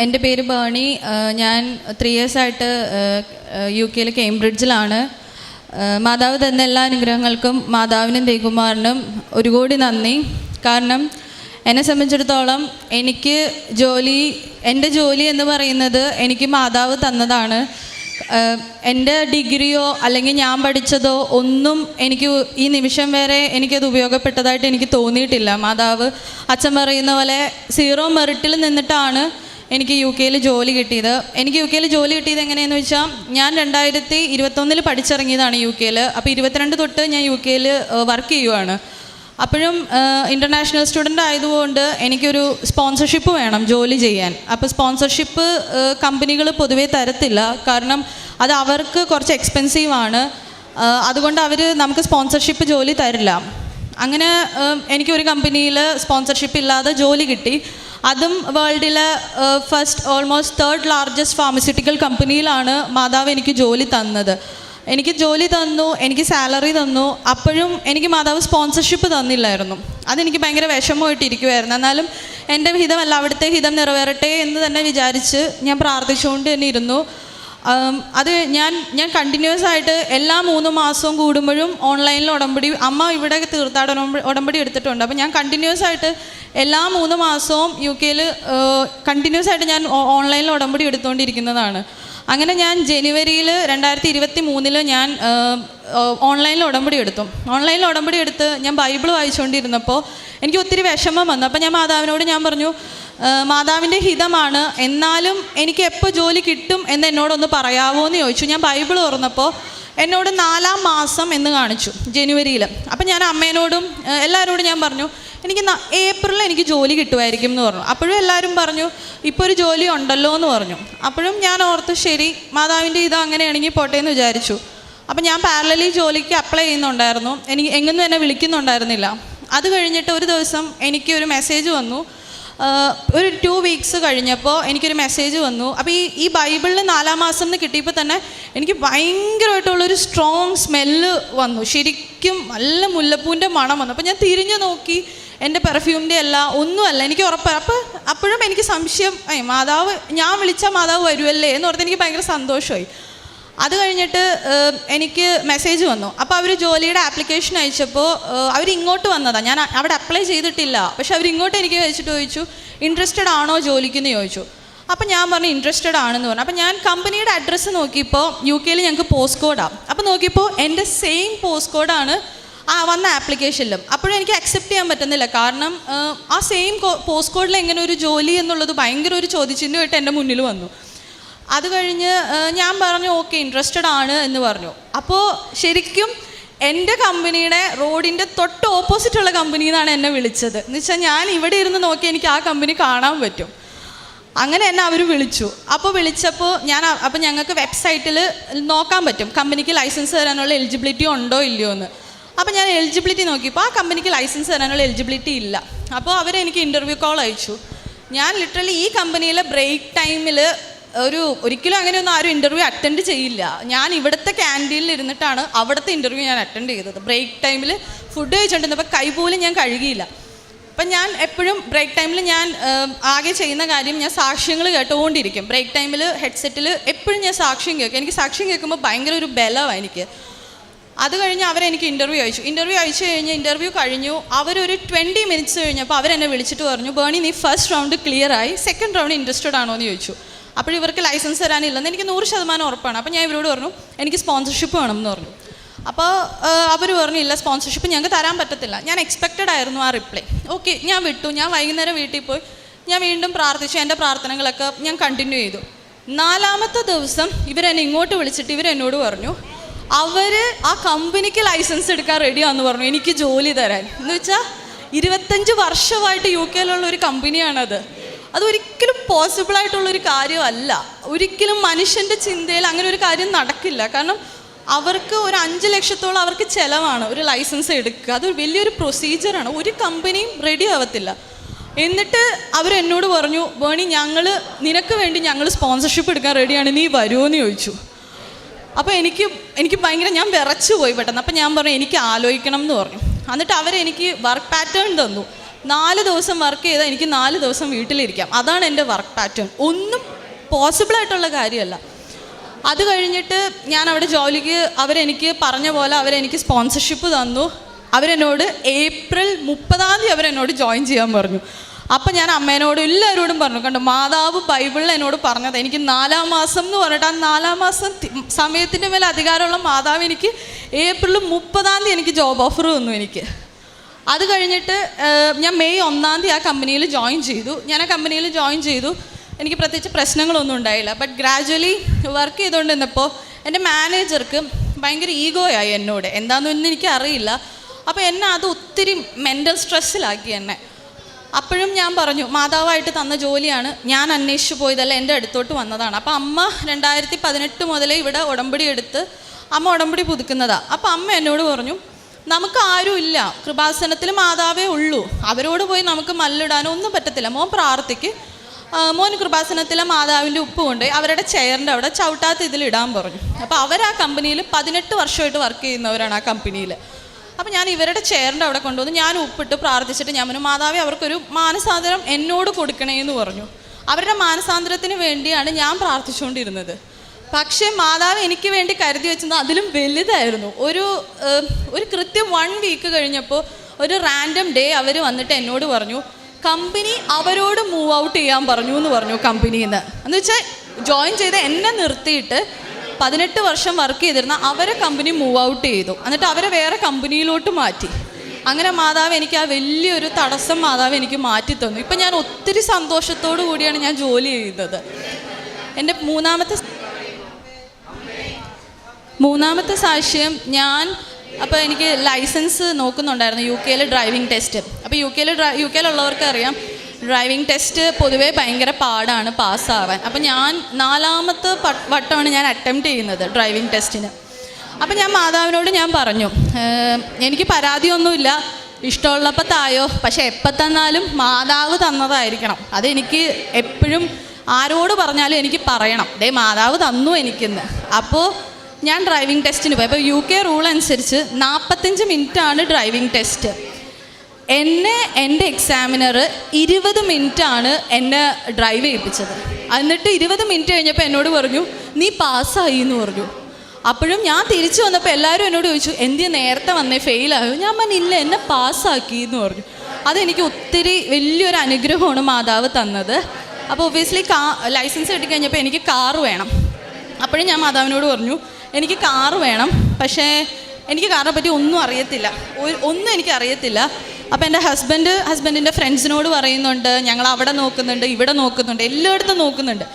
എൻ്റെ പേര് ബേണി. ഞാൻ 3 years ആയിട്ട് UK കേംബ്രിഡ്ജിലാണ്. മാതാവ് തന്ന എല്ലാ അനുഗ്രഹങ്ങൾക്കും മാതാവിനും ദേവകുമാരനും ഒരു കോടി നന്ദി. കാരണം എന്നെ സംബന്ധിച്ചിടത്തോളം എൻ്റെ ജോലി എന്ന് പറയുന്നത് എനിക്ക് മാതാവ് തന്നതാണ്. എൻ്റെ ഡിഗ്രിയോ അല്ലെങ്കിൽ ഞാൻ പഠിച്ചതോ ഒന്നും എനിക്ക് ഈ നിമിഷം വരെ എനിക്കത് ഉപയോഗപ്പെട്ടതായിട്ട് എനിക്ക് തോന്നിയിട്ടില്ല. മാതാവ് അച്ഛൻ പറയുന്ന പോലെ 0 മെറിറ്റിൽ നിന്നിട്ടാണ് എനിക്ക് UK ജോലി കിട്ടിയത്. എനിക്ക് UK ജോലി കിട്ടിയത് എങ്ങനെയെന്ന് വെച്ചാൽ, ഞാൻ 2021 പഠിച്ചിറങ്ങിയതാണ് UK. അപ്പോൾ 22 തൊട്ട് ഞാൻ UK വർക്ക് ചെയ്യുവാണ്. അപ്പോഴും ഇൻ്റർനാഷണൽ സ്റ്റുഡൻ്റ് ആയതുകൊണ്ട് എനിക്കൊരു സ്പോൺസർഷിപ്പ് വേണം ജോലി ചെയ്യാൻ. അപ്പോൾ സ്പോൺസർഷിപ്പ് കമ്പനികൾ പൊതുവേ തരത്തില്ല, കാരണം അത് അവർക്ക് കുറച്ച് എക്സ്പെൻസീവാണ്. അതുകൊണ്ട് അവർ നമുക്ക് സ്പോൺസർഷിപ്പ് ജോലി തരില്ല. അങ്ങനെ എനിക്കൊരു കമ്പനിയിൽ സ്പോൺസർഷിപ്പ് ഇല്ലാതെ ജോലി കിട്ടി. അതും വേൾഡിലെ ഓൾമോസ്റ്റ് 3rd ലാർജസ്റ്റ് ഫാർമസ്യൂട്ടിക്കൽ കമ്പനിയിലാണ് മാതാവ് എനിക്ക് ജോലി തന്നത്. എനിക്ക് ജോലി തന്നു, എനിക്ക് സാലറി തന്നു. അപ്പോഴും എനിക്ക് മാതാവ് സ്പോൺസർഷിപ്പ് തന്നില്ലായിരുന്നു. അതെനിക്ക് ഭയങ്കര വിഷമമായിട്ടിരിക്കുമായിരുന്നു. എന്നാലും എൻ്റെ ഹിതമല്ല, അവിടുത്തെ ഹിതം നിറവേറട്ടെ എന്ന് തന്നെ വിചാരിച്ച് ഞാൻ പ്രാർത്ഥിച്ചുകൊണ്ട് തന്നെ ഇരുന്നു. അത് ഞാൻ കണ്ടിന്യൂസ് ആയിട്ട് എല്ലാ 3 മാസവും കൂടുമ്പോഴും ഓൺലൈനിൽ ഉടമ്പടി, അമ്മ ഇവിടെ തീർത്ഥാടന ഉടമ്പടി എടുത്തിട്ടുണ്ട്. അപ്പോൾ ഞാൻ കണ്ടിന്യൂസ് ആയിട്ട് എല്ലാ 3 മാസവും UK കണ്ടിന്യൂസ് ആയിട്ട് ഞാൻ ഓൺലൈനിൽ ഉടമ്പടി എടുത്തുകൊണ്ടിരിക്കുന്നതാണ്. അങ്ങനെ ഞാൻ ജനുവരിയിൽ 2023 ഞാൻ ഓൺലൈനിൽ ഉടമ്പടി എടുത്തു. ഓൺലൈനിൽ ഉടമ്പടി എടുത്ത് ഞാൻ ബൈബിൾ വായിച്ചുകൊണ്ടിരുന്നപ്പോൾ എനിക്ക് ഒത്തിരി വിഷമം വന്നു. അപ്പോൾ ഞാൻ മാതാവിനോട് പറഞ്ഞു, മാതാവിൻ്റെ ഹിതമാണ്, എന്നാലും എനിക്ക് എപ്പോൾ ജോലി കിട്ടും എന്ന് എന്നോടൊന്ന് പറയാമോ എന്ന് ചോദിച്ചു. ഞാൻ ബൈബിൾ തുറന്നപ്പോൾ എന്നോട് 4-ാം മാസം എന്ന് കാണിച്ചു, ജനുവരിയിൽ. അപ്പം ഞാൻ അമ്മേനോടും എല്ലാവരോടും ഞാൻ പറഞ്ഞു, എനിക്ക് ഏപ്രിലിൽ എനിക്ക് ജോലി കിട്ടുമായിരിക്കും എന്ന് പറഞ്ഞു. അപ്പോഴും എല്ലാവരും പറഞ്ഞു, ഇപ്പോൾ ഒരു ജോലി ഉണ്ടല്ലോ എന്ന് പറഞ്ഞു. അപ്പോഴും ഞാൻ ഓർത്ത്, ശരി, മാതാവിൻ്റെ ഇത് അങ്ങനെയാണെങ്കിൽ പോട്ടെ എന്ന് വിചാരിച്ചു. അപ്പം ഞാൻ പാരലലി ജോലിക്ക് അപ്ലൈ ചെയ്യുന്നുണ്ടായിരുന്നു. എനിക്ക് എങ്ങൊന്നും എന്നെ വിളിക്കുന്നുണ്ടായിരുന്നില്ല. അത് കഴിഞ്ഞിട്ട് ഒരു ദിവസം എനിക്ക് ഒരു മെസ്സേജ് വന്നു. ഒരു 2 weeks കഴിഞ്ഞപ്പോൾ എനിക്കൊരു മെസ്സേജ് വന്നു. അപ്പോൾ ഈ ബൈബിളിൽ 4-ാം മാസം എന്ന് കിട്ടിയപ്പോൾ തന്നെ എനിക്ക് ഭയങ്കരമായിട്ടുള്ളൊരു സ്ട്രോങ് സ്മെല്ല് വന്നു. ശരിക്കും നല്ല മുല്ലപ്പൂവിൻ്റെ മണം വന്നു. അപ്പോൾ ഞാൻ തിരിഞ്ഞു നോക്കി, എൻ്റെ പെർഫ്യൂമിൻ്റെ ഒന്നുമല്ല, എനിക്ക് ഉറപ്പാണ്. അപ്പോഴും എനിക്ക് സംശയം, മാതാവ്, ഞാൻ വിളിച്ചാൽ മാതാവ് വരുമല്ലേ എന്ന് ഓർത്ത് എനിക്ക് ഭയങ്കര സന്തോഷമായി. അത് കഴിഞ്ഞിട്ട് എനിക്ക് മെസ്സേജ് വന്നു. അപ്പോൾ അവർ ജോലിയുടെ ആപ്ലിക്കേഷൻ അയച്ചപ്പോൾ അവരിങ്ങോട്ട് വന്നതാണ്. ഞാൻ അവിടെ അപ്ലൈ ചെയ്തിട്ടില്ല. പക്ഷെ അവരിങ്ങോട്ട് എനിക്ക് അയച്ചിട്ട് ചോദിച്ചു, ഇൻട്രസ്റ്റഡ് ആണോ ജോലിക്കെന്ന് ചോദിച്ചു. അപ്പം ഞാൻ പറഞ്ഞു ഇൻട്രസ്റ്റഡ് ആണെന്ന് പറഞ്ഞു. അപ്പം ഞാൻ കമ്പനിയുടെ അഡ്രസ്സ് നോക്കിയപ്പോൾ UK ഞങ്ങൾക്ക് പോസ്റ്റ് കോഡാണ്. അപ്പോൾ നോക്കിയപ്പോൾ എൻ്റെ സെയിം പോസ്റ്റ് കോഡാണ് വന്ന ആപ്ലിക്കേഷനിലും. അപ്പോഴും എനിക്ക് അക്സെപ്റ്റ് ചെയ്യാൻ പറ്റുന്നില്ല. കാരണം ആ സെയിം പോസ്റ്റ് കോഡിൽ എങ്ങനെ ഒരു ജോലി എന്നുള്ളത് ഭയങ്കര ഒരു ചോദ്യചിഹ്നമായിട്ട് എൻ്റെ മുന്നിൽ വന്നു. അത് കഴിഞ്ഞ് ഞാൻ പറഞ്ഞു, ഓക്കെ, ഇൻട്രസ്റ്റഡ് ആണ് എന്ന് പറഞ്ഞു. അപ്പോൾ ശരിക്കും എൻ്റെ കമ്പനിയുടെ റോഡിൻ്റെ തൊട്ട് ഓപ്പോസിറ്റുള്ള കമ്പനിയിൽ നിന്നാണ് എന്നെ വിളിച്ചത്. എന്ന് വെച്ചാൽ ഞാൻ ഇവിടെ ഇരുന്ന് നോക്കി എനിക്ക് ആ കമ്പനി കാണാൻ പറ്റും. അങ്ങനെ എന്നെ അവർ വിളിച്ചു. അപ്പോൾ വിളിച്ചപ്പോൾ അപ്പോൾ ഞങ്ങൾക്ക് വെബ്സൈറ്റിൽ നോക്കാൻ പറ്റും കമ്പനിക്ക് ലൈസൻസ് തരാനുള്ള എലിജിബിലിറ്റി ഉണ്ടോ ഇല്ലയോ എന്ന്. അപ്പോൾ ഞാൻ എലിജിബിലിറ്റി നോക്കിയപ്പോൾ ആ കമ്പനിക്ക് ലൈസൻസ് തരാനുള്ള എലിജിബിലിറ്റി ഇല്ല. അപ്പോൾ അവരെനിക്ക് ഇൻ്റർവ്യൂ കോൾ അയച്ചു. ഞാൻ ലിറ്ററലി ഈ കമ്പനിയിലെ ബ്രേക്ക് ടൈമിൽ ഒരിക്കലും അങ്ങനെയൊന്നും ആരും ഇൻ്റർവ്യൂ അറ്റൻഡ് ചെയ്യില്ല. ഞാൻ ഇവിടുത്തെ ക്യാൻറ്റീനിൽ ഇരുന്നിട്ടാണ് അവിടുത്തെ ഇൻ്റർവ്യൂ ഞാൻ അറ്റൻഡ് ചെയ്തത്. ബ്രേക്ക് ടൈമിൽ ഫുഡ് കഴിച്ചുകൊണ്ടിരുന്നപ്പോൾ കൈ പോലും ഞാൻ കഴുകിയില്ല. അപ്പം ഞാൻ എപ്പോഴും ബ്രേക്ക് ടൈമിൽ ഞാൻ ആകെ ചെയ്യുന്ന കാര്യം, ഞാൻ സാക്ഷ്യങ്ങൾ കേട്ടുകൊണ്ടിരിക്കും. ബ്രേക്ക് ടൈമിൽ ഹെഡ്സെറ്റിൽ എപ്പോഴും ഞാൻ സാക്ഷ്യം കേൾക്കും. എനിക്ക് സാക്ഷ്യം കേൾക്കുമ്പോൾ ഭയങ്കര ഒരു ബലമാണ് എനിക്ക്. അത് കഴിഞ്ഞ് അവരെനിക്ക് ഇൻ്റർവ്യൂ അയച്ചു കഴിഞ്ഞ് ഇൻ്റർവ്യൂ കഴിഞ്ഞു. അവരൊരു 20 minutes കഴിഞ്ഞപ്പോൾ അവരെന്നെ വിളിച്ചിട്ട് പറഞ്ഞു, ബേണി, നീ ഫസ്റ്റ് റൗണ്ട് ക്ലിയർ ആയി, സെക്കൻഡ് റൗണ്ട് ഇൻട്രസ്റ്റഡ് ആണോ എന്ന് ചോദിച്ചു. അപ്പോൾ ഇവർക്ക് ലൈസൻസ് തരാനില്ലെന്ന് എനിക്ക് 100% ഉറപ്പാണ്. അപ്പോൾ ഞാൻ ഇവരോട് പറഞ്ഞു, എനിക്ക് സ്പോൺസർഷിപ്പ് വേണം എന്ന് പറഞ്ഞു. അപ്പോൾ അവർ പറഞ്ഞു, ഇല്ല, സ്പോൺസർഷിപ്പ് ഞങ്ങൾക്ക് തരാൻ പറ്റത്തില്ല. ഞാൻ എക്സ്പെക്റ്റഡ് ആയിരുന്നു ആ റിപ്ലൈ. ഓക്കെ, ഞാൻ വിട്ടു. ഞാൻ വൈകുന്നേരം വീട്ടിൽ പോയി ഞാൻ വീണ്ടും പ്രാർത്ഥിച്ചു. എൻ്റെ പ്രാർത്ഥനകളൊക്കെ ഞാൻ കണ്ടിന്യൂ ചെയ്തു. 4-ാമത്തെ ദിവസം ഇവരെന്നെ ഇങ്ങോട്ട് വിളിച്ചിട്ട് ഇവരെന്നോട് പറഞ്ഞു, അവർ ആ കമ്പനിക്ക് ലൈസൻസ് എടുക്കാൻ റെഡിയാണെന്ന് പറഞ്ഞു എനിക്ക് ജോലി തരാൻ. എന്ന് വെച്ചാൽ 25 വർഷമായിട്ട് UK ഒരു കമ്പനിയാണത്. അതൊരിക്കലും പോസിബിളായിട്ടുള്ളൊരു കാര്യമല്ല. ഒരിക്കലും മനുഷ്യൻ്റെ ചിന്തയിൽ അങ്ങനെ ഒരു കാര്യം നടക്കില്ല. കാരണം അവർക്ക് ഒരു 5 ലക്ഷത്തോളം അവർക്ക് ചിലവാണ് ഒരു ലൈസൻസ് എടുക്കുക. അതൊരു വലിയൊരു പ്രൊസീജിയറാണ്. ഒരു കമ്പനിയും റെഡി ആവത്തില്ല. എന്നിട്ട് അവരെന്നോട് പറഞ്ഞു, ബേണി, നിനക്ക് വേണ്ടി ഞങ്ങൾ സ്പോൺസർഷിപ്പ് എടുക്കാൻ റെഡിയാണ്, നീ വരുമോ എന്ന് ചോദിച്ചു. അപ്പോൾ എനിക്ക് ഭയങ്കര, ഞാൻ വിറച്ചു പോയി പെട്ടെന്ന്. അപ്പം ഞാൻ പറഞ്ഞു, എനിക്ക് ആലോചിക്കണം എന്ന് പറഞ്ഞു. എന്നിട്ട് അവരെനിക്ക് വർക്ക് പാറ്റേൺ തന്നു. 4 ദിവസം വർക്ക് ചെയ്താൽ എനിക്ക് 4 ദിവസം വീട്ടിലിരിക്കാം. അതാണ് എൻ്റെ വർക്ക് പാറ്റേൺ. ഒന്നും പോസിബിളായിട്ടുള്ള കാര്യമല്ല. അത് കഴിഞ്ഞിട്ട് ഞാൻ അവിടെ ജോലിക്ക് അവരെനിക്ക് പറഞ്ഞ പോലെ അവരെനിക്ക് സ്പോൺസർഷിപ്പ് തന്നു. അവരെന്നോട് ഏപ്രിൽ 30 അവരെന്നോട് ജോയിൻ ചെയ്യാൻ പറഞ്ഞു. അപ്പം ഞാൻ അമ്മേനോട് എല്ലാവരോടും പറഞ്ഞു, കണ്ടു മാതാവ് ബൈബിളിൽ എന്നോട് പറഞ്ഞത് എനിക്ക് 4-ാം മാസം എന്ന് പറഞ്ഞിട്ട് ആ 4-ാം മാസം സമയത്തിൻ്റെ മേലെ അധികാരമുള്ള മാതാവ് എനിക്ക് ഏപ്രിൽ 30 എനിക്ക് ജോബ് ഓഫർ തന്നു എനിക്ക്. അത് കഴിഞ്ഞിട്ട് ഞാൻ മെയ് 1 ആ കമ്പനിയിൽ ജോയിൻ ചെയ്തു. ഞാൻ ആ കമ്പനിയിൽ ജോയിൻ ചെയ്തു. എനിക്ക് പ്രത്യേകിച്ച് പ്രശ്നങ്ങളൊന്നും ഉണ്ടായില്ല. ബട്ട് ഗ്രാജുവലി വർക്ക് ചെയ്തുകൊണ്ടിരുന്നപ്പോൾ എൻ്റെ മാനേജർക്ക് ഭയങ്കര ഈഗോയായി എന്നോട്, എന്താണെന്നൊന്നും എനിക്ക് അറിയില്ല. അപ്പോൾ എന്നെ അത് ഒത്തിരി മെൻ്റൽ സ്ട്രെസ്സിലാക്കി എന്നെ. അപ്പോഴും ഞാൻ പറഞ്ഞു, മാതാവായിട്ട് തന്ന ജോലിയാണ്, ഞാൻ അന്വേഷിച്ച് പോയതല്ല, എൻ്റെ അടുത്തോട്ട് വന്നതാണ്. അപ്പോൾ അമ്മ 2018 മുതലേ ഇവിടെ ഉടമ്പടി എടുത്ത് അമ്മ ഉടമ്പടി പുതുക്കുന്നതാണ്. അപ്പോൾ അമ്മ എന്നോട് പറഞ്ഞു, നമുക്ക് ആരും ഇല്ല, കൃപാസനത്തിൽ മാതാവേ ഉള്ളൂ, അവരോട് പോയി നമുക്ക് മല്ലിടാനോ ഒന്നും പറ്റത്തില്ല, മോൻ പ്രാർത്ഥിക്ക്, മോൻ കൃപാസനത്തിലെ മാതാവിൻ്റെ ഉപ്പ് കൊണ്ട് അവരുടെ ചെയറിൻ്റെ അവിടെ ചവിട്ടാത്ത ഇതിലിടാൻ പറഞ്ഞു. അപ്പോൾ അവർ ആ കമ്പനിയിൽ 18 വർഷമായിട്ട് വർക്ക് ചെയ്യുന്നവരാണ് ആ കമ്പനിയിൽ. അപ്പോൾ ഞാൻ ഇവരുടെ ചെയറിൻ്റെ അവിടെ കൊണ്ടുവന്ന് ഞാൻ ഉപ്പിട്ട് പ്രാർത്ഥിച്ചിട്ട് ഞാൻ പറഞ്ഞു, മാതാവേ അവർക്കൊരു മാനസാന്തരം എന്നോട് കൊടുക്കണേ എന്ന് പറഞ്ഞു. അവരുടെ മാനസാന്തരത്തിന് വേണ്ടിയാണ് ഞാൻ പ്രാർത്ഥിച്ചുകൊണ്ടിരുന്നത്. പക്ഷേ മാതാവ് എനിക്ക് വേണ്ടി കരുതി വെച്ചത് അതിലും വലുതായിരുന്നു. ഒരു കൃത്യം 1 വീക്ക് കഴിഞ്ഞപ്പോൾ ഒരു റാൻഡം ഡേ അവർ വന്നിട്ട് എന്നോട് പറഞ്ഞു, കമ്പനി അവരോട് മൂവ് ഔട്ട് ചെയ്യാൻ പറഞ്ഞു എന്ന് പറഞ്ഞു കമ്പനിയിൽ നിന്ന്. എന്ന് വെച്ചാൽ ജോയിൻ ചെയ്ത് എന്നെ നിർത്തിയിട്ട് 18 വർഷം വർക്ക് ചെയ്തിരുന്ന അവരെ കമ്പനി മൂവ് ഔട്ട് ചെയ്തു. എന്നിട്ട് അവരെ വേറെ കമ്പനിയിലോട്ട് മാറ്റി. അങ്ങനെ മാതാവ് എനിക്ക് ആ വലിയൊരു തടസ്സം മാതാവ് എനിക്ക് മാറ്റി തന്നു. ഇപ്പം ഞാൻ ഒത്തിരി സന്തോഷത്തോടു കൂടിയാണ് ഞാൻ ജോലി ചെയ്തത്. എൻ്റെ മൂന്നാമത്തെ സാക്ഷ്യം, ഞാൻ അപ്പോൾ എനിക്ക് ലൈസൻസ് നോക്കുന്നുണ്ടായിരുന്നു, UK ഡ്രൈവിംഗ് ടെസ്റ്റ്. അപ്പോൾ UK ഉള്ളവർക്ക് അറിയാം, ഡ്രൈവിംഗ് ടെസ്റ്റ് പൊതുവേ ഭയങ്കര പാടാണ് പാസ്സാവാൻ. അപ്പോൾ ഞാൻ 4ാമത്തെ വട്ടമാണ് ഞാൻ അറ്റംപ്റ്റ് ചെയ്യുന്നത് ഡ്രൈവിംഗ് ടെസ്റ്റിന്. അപ്പോൾ ഞാൻ മാതാവിനോട് ഞാൻ പറഞ്ഞു, എനിക്ക് പരാതിയൊന്നുമില്ല, ഇഷ്ടമുള്ളപ്പോൾ തായോ, പക്ഷേ എപ്പോൾ തന്നാലും മാതാവ് തന്നതായിരിക്കണം. അതെനിക്ക് എപ്പോഴും ആരോട് പറഞ്ഞാലും എനിക്ക് പറയണം, ദേ മാതാവ് തന്നു എനിക്കിന്ന്. അപ്പോൾ ഞാൻ ഡ്രൈവിംഗ് ടെസ്റ്റിന് പോയി. അപ്പോൾ UK റൂൾ അനുസരിച്ച് 45 മിനിറ്റാണ് ഡ്രൈവിംഗ് ടെസ്റ്റ്. എൻ്റെ എക്സാമിനർ 20 മിനിറ്റാണ് എന്നെ ഡ്രൈവ് ചെയ്യിപ്പിച്ചത്. എന്നിട്ട് 20 മിനിറ്റ് കഴിഞ്ഞപ്പോൾ എന്നോട് പറഞ്ഞു, നീ പാസ്സായി എന്ന് പറഞ്ഞു. അപ്പോഴും ഞാൻ തിരിച്ചു വന്നപ്പോൾ എല്ലാവരും എന്നോട് ചോദിച്ചു, എന്തിനാ നേരത്തെ വന്നേ, ഫെയിലായോ? ഞാൻ പറഞ്ഞില്ല, എന്നെ പാസ്സാക്കി എന്ന് പറഞ്ഞു. അതെനിക്ക് ഒത്തിരി വലിയൊരു അനുഗ്രഹമാണ് മാതാവ് തന്നത്. അപ്പോൾ ഒബ്വിയസ്ലി ലൈസൻസ് കിട്ടിക്കഴിഞ്ഞപ്പോൾ എനിക്ക് കാറ് വേണം. അപ്പോഴും ഞാൻ മാതാവിനോട് പറഞ്ഞു, എനിക്ക് കാറ് വേണം, പക്ഷേ എനിക്ക് കാറിനെ പറ്റി ഒന്നും അറിയത്തില്ല, ഒന്നും എനിക്കറിയത്തില്ല. അപ്പോൾ എൻ്റെ ഹസ്ബൻഡിൻ്റെ ഫ്രണ്ട്സിനോട് പറയുന്നുണ്ട്, ഞങ്ങൾ അവിടെ നോക്കുന്നുണ്ട്, ഇവിടെ നോക്കുന്നുണ്ട്, എല്ലായിടത്തും നോക്കുന്നുണ്ട്.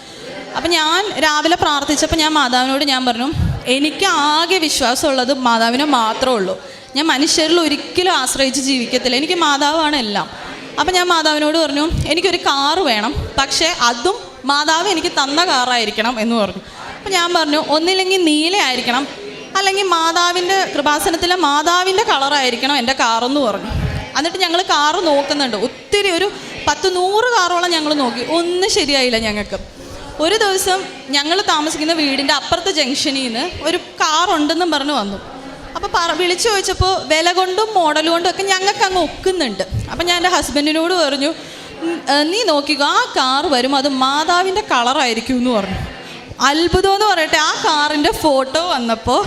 അപ്പം ഞാൻ രാവിലെ പ്രാർത്ഥിച്ചപ്പോൾ ഞാൻ മാതാവിനോട് ഞാൻ പറഞ്ഞു, എനിക്ക് ആകെ വിശ്വാസമുള്ളത് മാതാവിനെ മാത്രമേ ഉള്ളൂ, ഞാൻ മനുഷ്യരിൽ ഒരിക്കലും ആശ്രയിച്ച് ജീവിക്കത്തില്ല, എനിക്ക് മാതാവാണ് എല്ലാം. അപ്പം ഞാൻ മാതാവിനോട് പറഞ്ഞു, എനിക്കൊരു കാറ് വേണം, പക്ഷേ അതും മാതാവ് എനിക്ക് തന്ന കാറായിരിക്കണം എന്ന് പറഞ്ഞു. അപ്പം ഞാൻ പറഞ്ഞു, ഒന്നില്ലെങ്കിൽ നീലയായിരിക്കണം, അല്ലെങ്കിൽ കൃപാസനത്തിലെ മാതാവിൻ്റെ കളറായിരിക്കണം എൻ്റെ കാറെന്ന് പറഞ്ഞു. എന്നിട്ട് ഞങ്ങൾ കാറ് നോക്കുന്നുണ്ട്, ഒത്തിരി ഒരു 10-100 കാറോളം ഞങ്ങൾ നോക്കി, ഒന്നും ശരിയായില്ല ഞങ്ങൾക്ക്. ഒരു ദിവസം ഞങ്ങൾ താമസിക്കുന്ന വീടിൻ്റെ അപ്പുറത്തെ ജംഗ്ഷനിൽ നിന്ന് ഒരു കാറുണ്ടെന്നും പറഞ്ഞു വന്നു. അപ്പോൾ വിളിച്ചു ചോദിച്ചപ്പോൾ വില കൊണ്ടും മോഡൽ കൊണ്ടും ഒക്കെ ഞങ്ങൾക്ക് അങ്ങ് ഒക്കുന്നുണ്ട്. അപ്പം ഞാൻ എൻ്റെ ഹസ്ബൻഡിനോട് പറഞ്ഞു, നീ നോക്കിക്കോ, ആ കാറ് വരും, അത് മാതാവിൻ്റെ കളറായിരിക്കും എന്ന് പറഞ്ഞു. അത്ഭുതം എന്ന് പറയട്ടെ, ആ കാറിൻ്റെ ഫോട്ടോ വന്നപ്പോൾ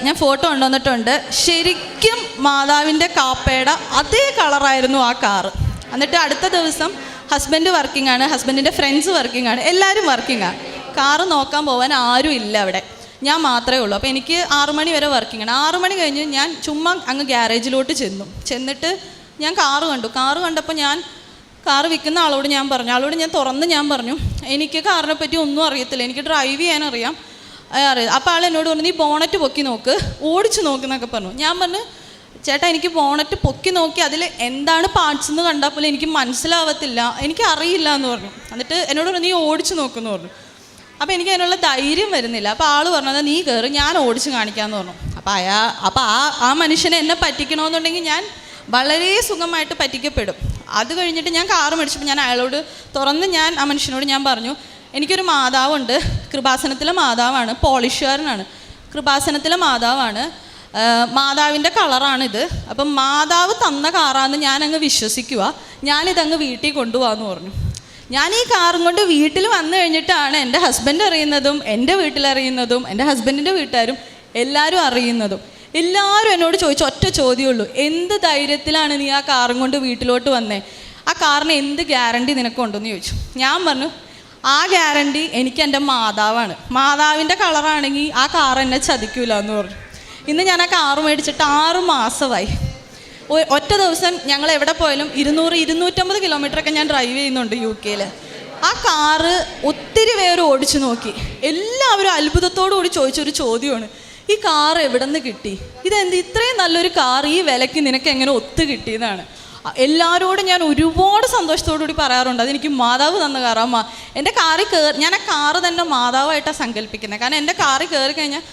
ഞാൻ ഫോട്ടോ കൊണ്ടുവന്നിട്ടുണ്ട്, ശരിക്കും മാതാവിൻ്റെ കാപ്പയുടെ അതേ കളറായിരുന്നു ആ കാറ്. എന്നിട്ട് അടുത്ത ദിവസം ഹസ്ബൻഡ് വർക്കിംഗ് ആണ്, ഹസ്ബൻഡിൻ്റെ ഫ്രണ്ട്സ് വർക്കിംഗ് ആണ്, എല്ലാവരും വർക്കിംഗ് ആണ്. കാറ് നോക്കാൻ പോകാൻ ആരും ഇല്ല അവിടെ, ഞാൻ മാത്രമേ ഉള്ളൂ. അപ്പോൾ എനിക്ക് 6 മണി വരെ വർക്കിംഗ് ആണ്. 6 മണി കഴിഞ്ഞ് ഞാൻ ചുമ്മാ അങ്ങ് ഗ്യാരേജിലോട്ട് ചെന്നിട്ട് ഞാൻ കാറ് കണ്ടപ്പോൾ ഞാൻ കാറ് വിൽക്കുന്ന ആളോട് ഞാൻ പറഞ്ഞു, എനിക്ക് കാറിനെ പറ്റി ഒന്നും അറിയത്തില്ല, എനിക്ക് ഡ്രൈവ് ചെയ്യാനറിയാം. അപ്പോൾ ആൾ എന്നോട് പറഞ്ഞു, നീ ബോണറ്റ് പൊക്കി നോക്ക്, ഓടിച്ച് നോക്കുന്നൊക്കെ പറഞ്ഞു. ഞാൻ പറഞ്ഞു, ചേട്ടാ എനിക്ക് ബോണറ്റ് പൊക്കി നോക്കി അതിൽ എന്താണ് പാർട്സ് എന്ന് കണ്ടാൽ പോലും എനിക്ക് മനസ്സിലാവത്തില്ല, എനിക്ക് അറിയില്ല എന്ന് പറഞ്ഞു. എന്നിട്ട് എന്നോട് പറഞ്ഞു, നീ ഓടിച്ച് നോക്കുമെന്ന് പറഞ്ഞു. അപ്പോൾ എനിക്ക് അതിനുള്ള ധൈര്യം വരുന്നില്ല. അപ്പോൾ ആൾ പറഞ്ഞത്, നീ കയറി, ഞാൻ ഓടിച്ച് കാണിക്കാമെന്ന് പറഞ്ഞു. അപ്പോൾ ആ മനുഷ്യനെ എന്നെ പറ്റിക്കണമെന്നുണ്ടെങ്കിൽ ഞാൻ വളരെ സുഖമായിട്ട് പറ്റിക്കപ്പെടും. അത് കഴിഞ്ഞിട്ട് ഞാൻ കാറ് മേടിച്ചപ്പോൾ ഞാൻ അയാളോട് ഞാൻ ആ മനുഷ്യനോട് ഞാൻ പറഞ്ഞു, എനിക്കൊരു മാതാവുണ്ട്, കൃപാസനത്തിലെ മാതാവാണ്, പോളിഷുകാരനാണ്, കൃപാസനത്തിലെ മാതാവാണ്, മാതാവിൻ്റെ കളറാണിത്, അപ്പം മാതാവ് തന്ന കാറാന്ന് ഞാനങ്ങ് വിശ്വസിക്കുക, ഞാനിതങ്ങ് വീട്ടിൽ കൊണ്ടുപോകാമെന്ന് പറഞ്ഞു. ഞാൻ ഈ കാറും കൊണ്ട് വീട്ടിൽ വന്നു കഴിഞ്ഞിട്ടാണ് എൻ്റെ ഹസ്ബൻഡ് അറിയുന്നതും എൻ്റെ വീട്ടിലറിയുന്നതും എൻ്റെ ഹസ്ബൻഡിൻ്റെ വീട്ടുകാരും എല്ലാവരും അറിയുന്നതും. എല്ലാവരും എന്നോട് ചോദിച്ച ഒറ്റ ചോദ്യമുള്ളൂ, എന്ത് ധൈര്യത്തിലാണ് നീ ആ കാറും കൊണ്ട് വീട്ടിലോട്ട് വന്നേ, ആ കാറിന് എന്ത് ഗ്യാരണ്ടി നിനക്കുണ്ടെന്ന് ചോദിച്ചു. ഞാൻ പറഞ്ഞു, ആ ഗ്യാരണ്ടി എനിക്ക് എൻ്റെ മാതാവാണ്, മാതാവിൻ്റെ കളറാണെങ്കിൽ ആ കാർ എന്നെ ചതിക്കൂല എന്ന് പറഞ്ഞു. ഇന്ന് ഞാൻ ആ കാറ് മേടിച്ചിട്ട് 6 മാസമായി. ഒറ്റ ദിവസം ഞങ്ങൾ എവിടെ പോയാലും 200-250 കിലോമീറ്ററൊക്കെ ഞാൻ ഡ്രൈവ് ചെയ്യുന്നുണ്ട് UK-ൽ. ആ കാറ് ഒത്തിരി പേര് ഓടിച്ചു നോക്കി. എല്ലാവരും അത്ഭുതത്തോടു കൂടി ചോദിച്ചൊരു ചോദ്യമാണ്, ഈ കാർ എവിടെ നിന്ന് കിട്ടി, ഇതെന്ത് ഇത്രയും നല്ലൊരു കാർ ഈ വിലയ്ക്ക് നിനക്ക് എങ്ങനെ ഒത്തു കിട്ടിയെന്നാണ്. എല്ലാവരോടും ഞാൻ ഒരുപാട് സന്തോഷത്തോടു കൂടി പറയാറുണ്ട്, അതെനിക്ക് മാതാവ് തന്ന കാറാ. എൻ്റെ കാറിൽ ഞാൻ ആ കാറ് തന്നെ മാതാവായിട്ടാണ് സങ്കല്പിക്കുന്നത്. കാരണം എൻ്റെ കാറിൽ കയറി കഴിഞ്ഞാൽ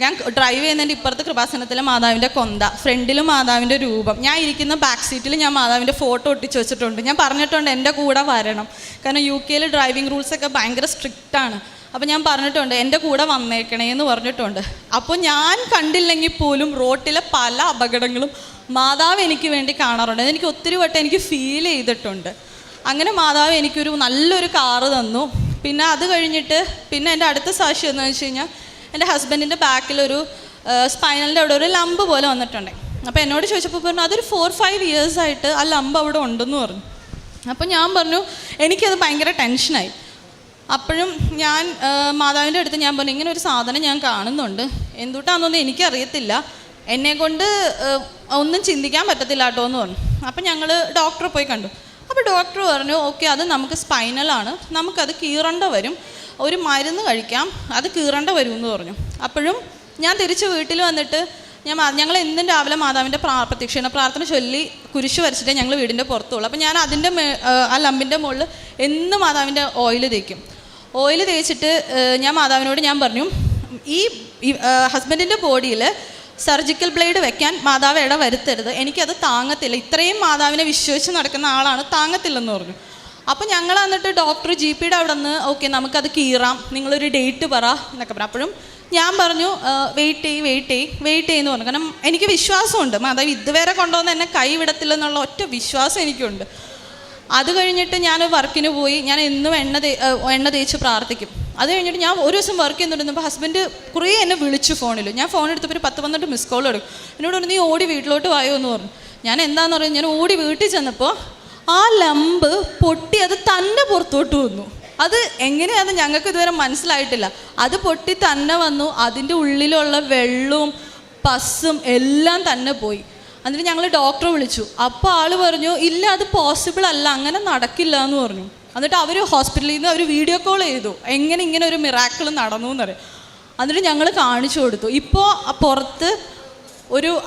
ഞാൻ ഡ്രൈവ് ചെയ്യുന്നതിൻ്റെ ഇപ്പുറത്ത് കൃപാസനത്തിലെ മാതാവിൻ്റെ കൊന്ത, ഫ്രണ്ടിൽ മാതാവിൻ്റെ രൂപം, ഞാൻ ഇരിക്കുന്ന ബാക്ക് സീറ്റിൽ ഞാൻ മാതാവിൻ്റെ ഫോട്ടോ ഒട്ടിച്ച് വെച്ചിട്ടുണ്ട്. ഞാൻ പറഞ്ഞിട്ടുണ്ട് എൻ്റെ കൂടെ വരണം, കാരണം UK-ൽ ഡ്രൈവിംഗ് റൂൾസൊക്കെ ഭയങ്കര സ്ട്രിക്റ്റാണ്. അപ്പോൾ ഞാൻ പറഞ്ഞിട്ടുണ്ട് എൻ്റെ കൂടെ വന്നേക്കണേ എന്ന് പറഞ്ഞിട്ടുണ്ട്. അപ്പോൾ ഞാൻ കണ്ടില്ലെങ്കിൽ പോലും റോട്ടിലെ പല അപകടങ്ങളും മാതാവ് എനിക്ക് വേണ്ടി കാണാറുണ്ട്. അതെനിക്ക് ഒത്തിരി വട്ടം എനിക്ക് ഫീൽ ചെയ്തിട്ടുണ്ട്. അങ്ങനെ മാതാവ് എനിക്കൊരു നല്ലൊരു കാറ് തന്നു. പിന്നെ അത് കഴിഞ്ഞിട്ട് പിന്നെ എൻ്റെ അടുത്ത സാക്ഷി എന്ന് വെച്ച് കഴിഞ്ഞാൽ എൻ്റെ ഹസ്ബൻഡിൻ്റെ ബാക്കിലൊരു സ്പൈനലിൻ്റെ അവിടെ ഒരു ലംബ് പോലെ വന്നിട്ടുണ്ട്. അപ്പോൾ എന്നോട് ചോദിച്ചപ്പോൾ പറഞ്ഞു, അതൊരു 4-5 ഇയേഴ്സായിട്ട് ആ ലംബ് അവിടെ ഉണ്ടെന്ന് പറഞ്ഞു. അപ്പോൾ ഞാൻ പറഞ്ഞു, എനിക്കത് ഭയങ്കര ടെൻഷനായി. അപ്പോഴും ഞാൻ മാതാവിൻ്റെ അടുത്ത് ഞാൻ പറഞ്ഞു, ഇങ്ങനെ ഒരു സാധനം ഞാൻ കാണുന്നുണ്ട്, എന്തുട്ടാണെന്നൊന്നും എനിക്കറിയത്തില്ല, എന്നെക്കൊണ്ട് ഒന്നും ചിന്തിക്കാൻ പറ്റത്തില്ല കേട്ടോ എന്ന് പറഞ്ഞു. അപ്പം ഞങ്ങൾ ഡോക്ടറെ പോയി കണ്ടു. അപ്പോൾ ഡോക്ടർ പറഞ്ഞു, ഓക്കെ, അത് നമുക്ക് സ്പൈനലാണ്, നമുക്കത് കീറേണ്ട വരും, ഒരു മരുന്ന് കഴിക്കാം, അത് കീറേണ്ട വരും എന്ന് പറഞ്ഞു. അപ്പോഴും ഞാൻ തിരിച്ച് വീട്ടിൽ വന്നിട്ട് ഞങ്ങൾ എന്നും രാവിലെ മാതാവിൻ്റെ പ്രത്യക്ഷീണ പ്രാർത്ഥന ചൊല്ലി കുരിശ് വരച്ചിട്ടേ ഞങ്ങൾ വീടിൻ്റെ പുറത്തുള്ളൂ. അപ്പോൾ ഞാൻ അതിൻ്റെ ആ ലംബിൻ്റെ മുകളിൽ എന്നും മാതാവിൻ്റെ ഓയിൽ തേക്കും. ഓയിൽ തേച്ചിട്ട് ഞാൻ മാതാവിനോട് ഞാൻ പറഞ്ഞു, ഈ ഹസ്ബൻഡിൻ്റെ ബോഡിയിൽ സർജിക്കൽ ബ്ലേഡ് വെക്കാൻ മാതാവ് ഇട വരുത്തരുത്, എനിക്കത് താങ്ങത്തില്ല, ഇത്രയും മാതാവിനെ വിശ്വസിച്ച് നടക്കുന്ന ആളാണ്, താങ്ങത്തില്ലെന്ന് പറഞ്ഞു. അപ്പോൾ ഞങ്ങൾ എന്നിട്ട് ഡോക്ടർ GPയുടെ അവിടെ നിന്ന്, ഓക്കെ നമുക്കത് കീറാം, നിങ്ങളൊരു ഡേറ്റ് പറ എന്നൊക്കെ പറഞ്ഞു. അപ്പോഴും ഞാൻ പറഞ്ഞു, വെയിറ്റ് ചെയ്യുമെന്ന് പറഞ്ഞു. കാരണം എനിക്ക് വിശ്വാസമുണ്ട്, മാതാവ് ഇതുവരെ കൊണ്ടുവന്ന് എന്നെ കൈവിടത്തില്ലെന്നുള്ള ഒറ്റ വിശ്വാസം എനിക്കുണ്ട്. അത് കഴിഞ്ഞിട്ട് ഞാൻ വർക്കിന് പോയി. ഞാൻ എന്നും എണ്ണ തേച്ച് പ്രാർത്ഥിക്കും. അത് കഴിഞ്ഞിട്ട് ഞാൻ ഒരു ദിവസം വർക്ക് ചെയ്യുന്നുണ്ടെന്നപ്പോൾ ഹസ്ബൻഡ് കുറേ എന്നെ വിളിച്ചു ഫോണിൽ. ഞാൻ ഫോൺ എടുത്തപ്പോൾ ഒരു 10-12 മിസ് കോൾ എടുക്കും. എന്നോട് പറഞ്ഞു, നീ ഓടി വീട്ടിലോട്ട് വായോ എന്ന് പറഞ്ഞു. ഞാൻ എന്താണെന്ന് പറയുന്നത്, ഞാൻ ഓടി വീട്ടിൽ ചെന്നപ്പോൾ ആ ലംബ് പൊട്ടി അത് തന്നെ പുറത്തോട്ട് വന്നു. അത് എങ്ങനെയാണെന്ന് ഞങ്ങൾക്ക് ഇതുവരെ മനസ്സിലായിട്ടില്ല. അത് പൊട്ടി തന്നെ വന്നു, അതിൻ്റെ ഉള്ളിലുള്ള വെള്ളവും പസ്സും എല്ലാം തന്നെ പോയി. എന്നിട്ട് ഞങ്ങൾ ഡോക്ടറെ വിളിച്ചു. അപ്പോൾ ആൾ പറഞ്ഞു, ഇല്ല അത് പോസിബിൾ അല്ല, അങ്ങനെ നടക്കില്ല എന്ന് പറഞ്ഞു. എന്നിട്ട് അവർ ഹോസ്പിറ്റലിൽ നിന്ന് അവർ വീഡിയോ കോൾ ചെയ്തു, എങ്ങനെ ഇങ്ങനെ ഒരു മിറാക്കിൾ നടന്നു എന്നറിയാം. എന്നിട്ട് ഞങ്ങൾ കാണിച്ചു കൊടുത്തു. ഇപ്പോൾ പുറത്ത്